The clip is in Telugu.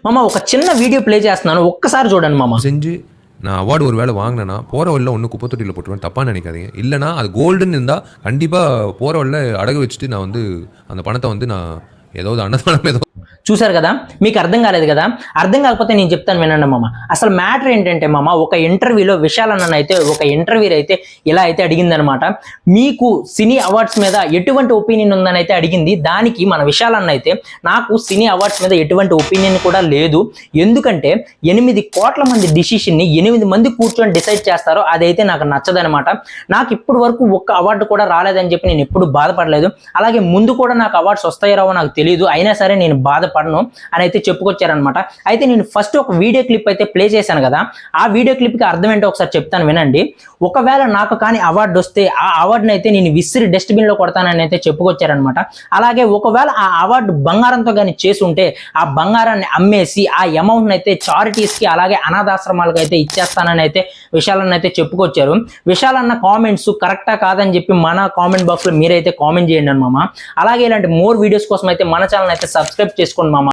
மாமா ఒక చిన్న వీడియో ప్లే చేస్తున్నాను, ఒక్కసారి చూడండి மாமா. செஞ்சு நான் அவார்டு ஒரு வேளை வாங்கினேன்னா போகிற வழியில் ஒன்று குப்பை தொட்டியில் போட்டுருவேன், தப்பாக நினைக்காதீங்க. இல்லைனா அது கோல்டுன்னு இருந்தால் கண்டிப்பாக போகிற வழியில் அடகு வச்சுட்டு நான் வந்து அந்த பணத்தை வந்து நான் ఏదో అన్నదానం ఏదో. చూసారు కదా, మీకు అర్థం కాలేదు కదా. అర్థం కాకపోతే నేను చెప్తాను వినండి మామ. అసలు మ్యాటర్ ఏంటంటే మామ, ఒక ఇంటర్వ్యూలో విశాల్ అన్న అయితే ఒక ఇంటర్వ్యూ అయితే ఇలా అయితే అడిగిందనమాట, మీకు సినీ అవార్డ్స్ మీద ఎటువంటి ఒపీనియన్ ఉందని అయితే అడిగింది. దానికి మన విశాల్ అన్న అయితే నాకు సినీ అవార్డ్స్ మీద ఎటువంటి ఒపీనియన్ కూడా లేదు, ఎందుకంటే 8 కోట్ల మంది డిసిషన్ని 8 మంది కూర్చొని డిసైడ్ చేస్తారో అదైతే నాకు నచ్చదనమాట. నాకు ఇప్పటి వరకు ఒక్క అవార్డు కూడా రాలేదని చెప్పి నేను ఎప్పుడు బాధపడలేదు. అలాగే ముందు కూడా నాకు అవార్డ్స్ వస్తాయో రావో నాకు తెలియదు, అయినా సరే నేను బాధపడను అని అయితే చెప్పుకొచ్చారనమాట. అయితే నేను ఫస్ట్ ఒక వీడియో క్లిప్ అయితే ప్లే చేశాను కదా, ఆ వీడియో క్లిప్కి అర్థం ఏంటో ఒకసారి చెప్తాను వినండి. ఒకవేళ నాకు కానీ అవార్డు వస్తే ఆ అవార్డుని అయితే నేను విసిరి డస్ట్బిన్లో కొడతానని అయితే చెప్పుకొచ్చారనమాట. అలాగే ఒకవేళ ఆ అవార్డు బంగారంతో కానీ చేసి ఉంటే ఆ బంగారాన్ని అమ్మేసి ఆ అమౌంట్ని అయితే చారిటీస్కి అలాగే అనాథాశ్రమాలకు అయితే ఇచ్చేస్తానని అయితే విశాల్ అన్న అయితే చెప్పుకొచ్చారు. విశాల్ అన్న కామెంట్స్ కరెక్టా కాదని చెప్పి మన కామెంట్ బాక్స్లో మీరైతే కామెంట్ చేయండి అన్నమామ. అలాగే ఇలాంటి మోర్ వీడియోస్ కోసం అయితే మన ఛానల్ అయితే సబ్స్క్రైబ్ చేసుకోండి మామ.